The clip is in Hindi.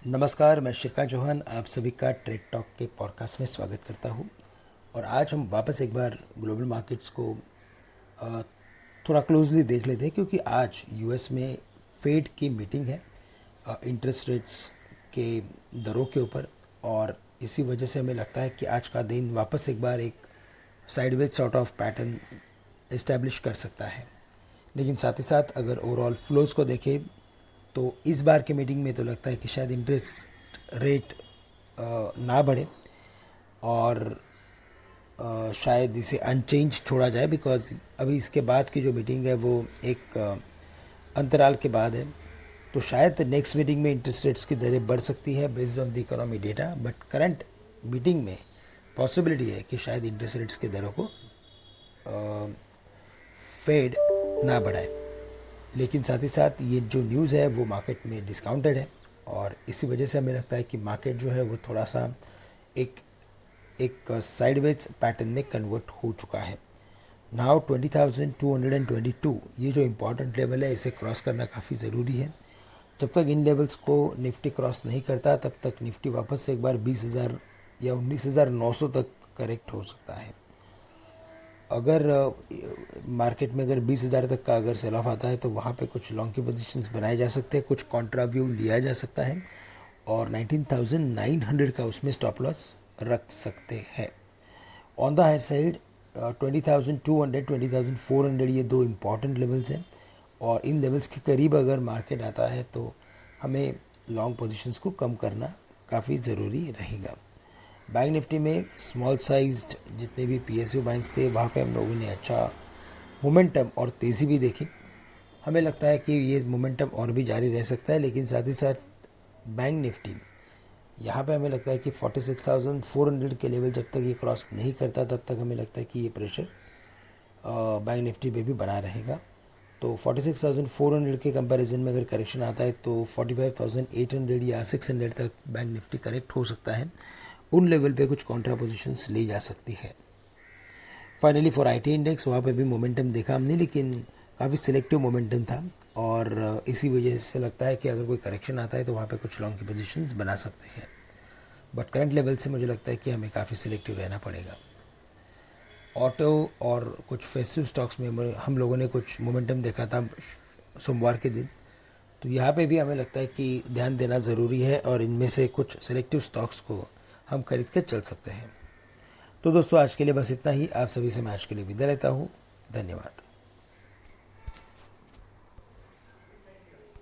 नमस्कार, मैं शिखा चौहान आप सभी का ट्रेड टॉक के पॉडकास्ट में स्वागत करता हूं। और आज हम वापस एक बार ग्लोबल मार्केट्स को अ, थोड़ा क्लोजली देख लेते हैं, क्योंकि आज यूएस में फेड की मीटिंग है इंटरेस्ट रेट्स के दरों के ऊपर। और इसी वजह से हमें लगता है कि आज का दिन वापस एक बार एक sideways sort of pattern establish कर सकता है। लेकिन साथ ही साथ अगर ओवरऑल फ्लोज को देखें तो इस बार के मीटिंग में तो लगता है कि शायद इंटरेस्ट रेट ना बढ़े और शायद इसे अनचेंज छोड़ा जाए, बिकॉज अभी इसके बाद की जो मीटिंग है वो एक अंतराल के बाद है। तो शायद नेक्स्ट मीटिंग में इंटरेस्ट रेट्स की दरें बढ़ सकती है based on the economy data, but current meeting में पॉसिबिलिटी है कि शायद इंटरेस्ट रेट्स की दरों को फेड ना बढ़ाए। लेकिन साथ ही साथ ये जो न्यूज़ है वो मार्केट में डिस्काउंटेड है, और इसी वजह से हमें लगता है कि मार्केट जो है वो थोड़ा सा एक एक साइडवेज पैटर्न में कन्वर्ट हो चुका है। नाउ 20,222 ये जो इम्पोर्टेंट लेवल है, इसे क्रॉस करना काफ़ी ज़रूरी है। जब तक इन लेवल्स को निफ्टी क्रॉस नहीं करता तब तक निफ्टी वापस से एक बार 20,000 या 19,900 तक करेक्ट हो सकता है। अगर मार्केट में अगर 20,000 तक का अगर सेल ऑफ आता है तो वहाँ पे कुछ लॉन्ग की पोजीशंस बनाए जा सकते हैं, कुछ कॉन्ट्रा व्यू लिया जा सकता है, और 19,900 का उसमें स्टॉप लॉस रख सकते हैं। ऑन द हायर साइड 20,200 20,400 ये दो इम्पॉर्टेंट लेवल्स हैं, और इन लेवल्स के करीब अगर मार्केट आता है तो हमें लॉन्ग पोजीशंस को कम करना काफ़ी ज़रूरी रहेगा। बैंक निफ्टी में स्मॉल साइज्ड जितने भी पीएसयू बैंक थे वहाँ पे हम लोगों ने अच्छा मोमेंटम और तेज़ी भी देखी। हमें लगता है कि ये मोमेंटम और भी जारी रह सकता है, लेकिन साथ ही साथ बैंक निफ्टी यहाँ पे हमें लगता है कि 46,400 के लेवल जब तक ये क्रॉस नहीं करता तब तक हमें लगता है कि ये प्रेशर बैंक निफ्टी पे भी बना रहेगा। तो 46,400 के कंपैरिजन में अगर करेक्शन आता है तो 45,800 या 600 तक बैंक निफ्टी करेक्ट हो सकता है। उन लेवल पे कुछ कॉन्ट्रा पोजिशंस ली जा सकती है। फाइनली फॉर आईटी इंडेक्स वहाँ पे भी मोमेंटम देखा हमने, लेकिन काफ़ी सिलेक्टिव मोमेंटम था, और इसी वजह से लगता है कि अगर कोई करेक्शन आता है तो वहाँ पे कुछ लॉन्ग की पोजीशंस बना सकते हैं। बट करंट लेवल से मुझे लगता है कि हमें काफ़ी सिलेक्टिव रहना पड़ेगा। ऑटो और कुछ फेस्टिव स्टॉक्स में हम लोगों ने कुछ मोमेंटम देखा था सोमवार के दिन, तो यहाँ पे भी हमें लगता है कि ध्यान देना ज़रूरी है, और इनमें से कुछ सिलेक्टिव स्टॉक्स को हम खरीद कर चल सकते हैं। तो दोस्तों, आज के लिए बस इतना ही। आप सभी से मैं आज के लिए विदा लेता हूँ। धन्यवाद।